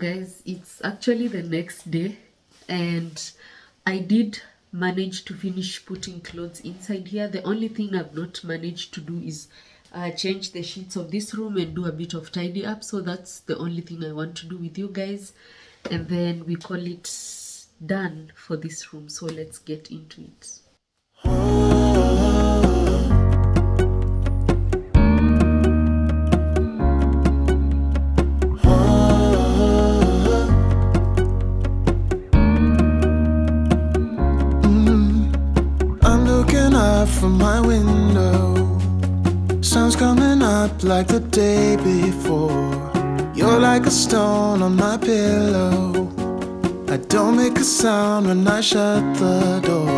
guys, it's actually the next day, and I did manage to finish putting clothes inside here. The only thing I've not managed to do is change the sheets of this room and do a bit of tidy up. So that's the only thing I want to do with you guys, and then we call it done for this room. So let's get into it. From my window, sun's coming up like the day before. You're like a stone on my pillow. I don't make a sound when I shut the door.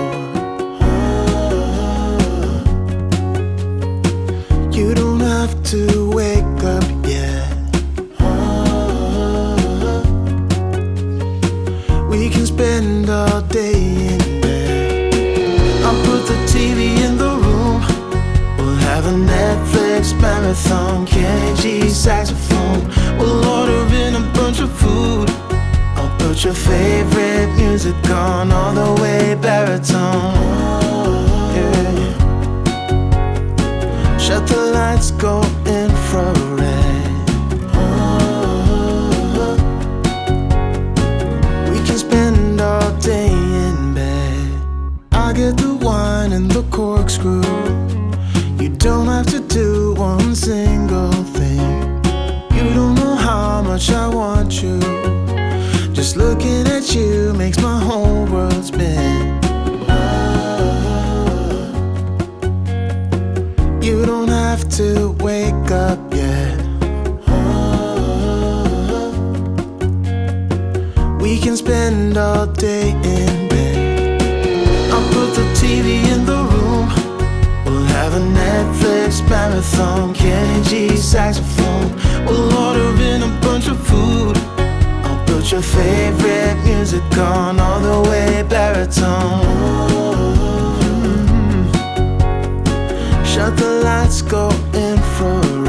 You don't have to wake up yet. We can spend all day in bed. I'll put the TV in the room. We'll have a Netflix marathon, Kenny G saxophone. We'll order in a bunch of food. I'll put your favorite music on, all the way baritone. Yeah. Shut the lights, go infrared. We can spend all day in bed. I get the wine and the corkscrew. You don't have to do one single thing. You don't know how much I want you. Just looking at you makes my whole world spin. You don't have to wake up yet. We can spend all day in bed. I'll put the TV in the room. We'll have a Netflix marathon, Kenny G saxophone. We'll order in a bunch of food. I'll put your favorite music on, all the way baritone. Shut the lights, go infrared.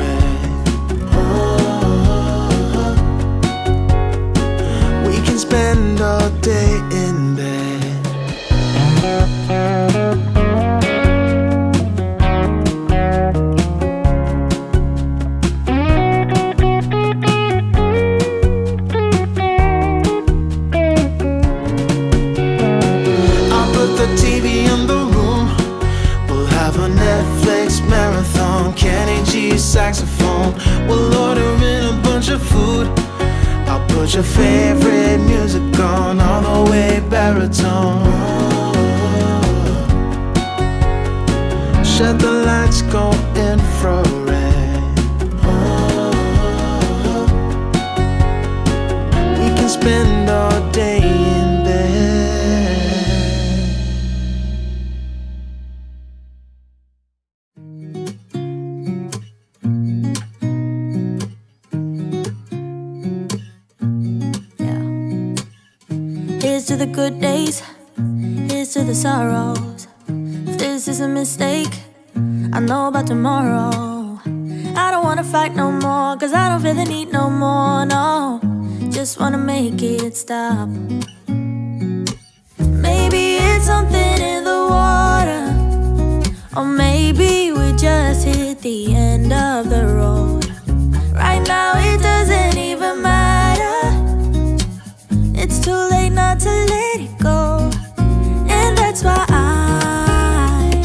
We can spend all day in bed. I'll put the TV in the room. We'll have a Netflix marathon, Kenny G saxophone. We'll order in a bunch of food. I'll put your favorite music on, all the way baritone. Shut the lights, go infrared. We can spend all day in bed. Here's to the good days, here's to the sorrows. If this is a mistake, I know about tomorrow. I don't wanna fight no more, cause I don't feel the need no more, no. Just wanna make it stop. Maybe it's something in the water, or maybe we just hit the end of the road. Right now it doesn't even matter. It's too late not to let it go. And that's why I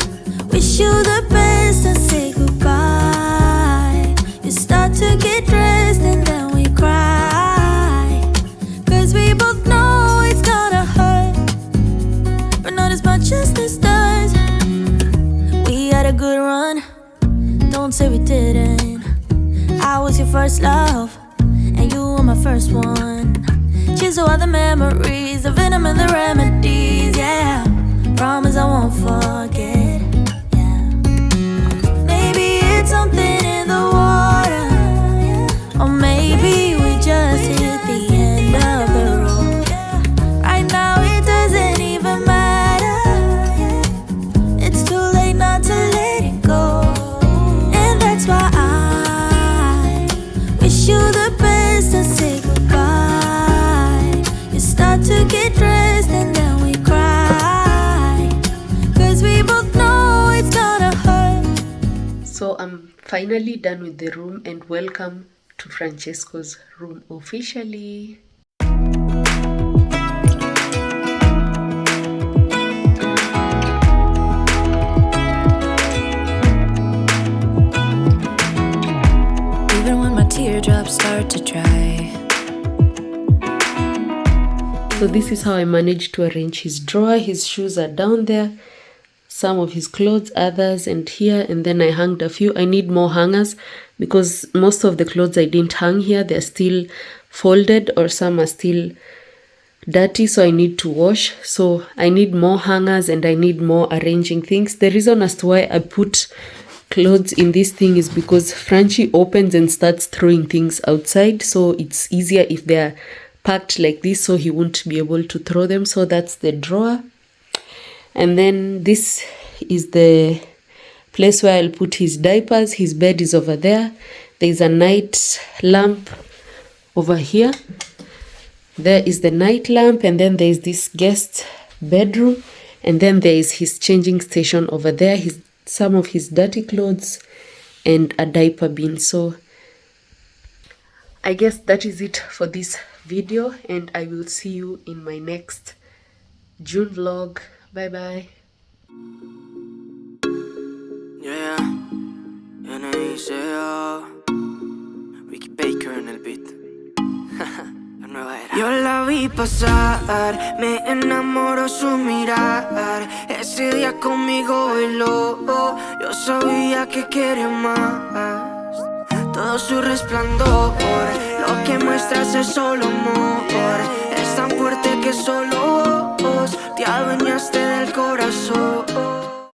wish you the best and say goodbye. You start to get dressed and then we cry, cause we both know it's gonna hurt, but not as much as this does. We had a good run, don't say we didn't. I was your first love, and you were my first one. Cheers to all the memories, the venom and the remedies, yeah. Promise I won't forget, yeah. Maybe it's something in the water, yeah. Or maybe we just hit the end of the road, yeah. Right now it doesn't even matter, yeah. It's too late not to let it go. And that's why I wish you the best and say goodbye. finally done with the room, and welcome to Francesco's room officially. Even when my teardrops start to dry. So this is how I managed to arrange his drawer. His shoes are down there, some of his clothes, others, and here, and then I hung a few. I need more hangers because most of the clothes I didn't hang here. They're still folded or some are still dirty, so I need to wash. So I need more hangers and I need more arranging things. The reason as to why I put clothes in this thing is because Franchi opens and starts throwing things outside, so it's easier if they're packed like this, so he won't be able to throw them. So that's the drawer. And then this is the place where I'll put his diapers. His bed is over there. There's a night lamp over here. There is the night lamp, and then there's this guest bedroom, and then there is his changing station over there, some of his dirty clothes and a diaper bin. So I guess that is it for this video, and I will see you in my next June vlog. Bye bye. Yeah, NICA, Ricky Baker en el beat. La nueva era. Yo la vi pasar, me enamoró su mirar. Ese día conmigo bailó, yo sabía que quería más. Todo su resplandor, lo que muestras es solo amor.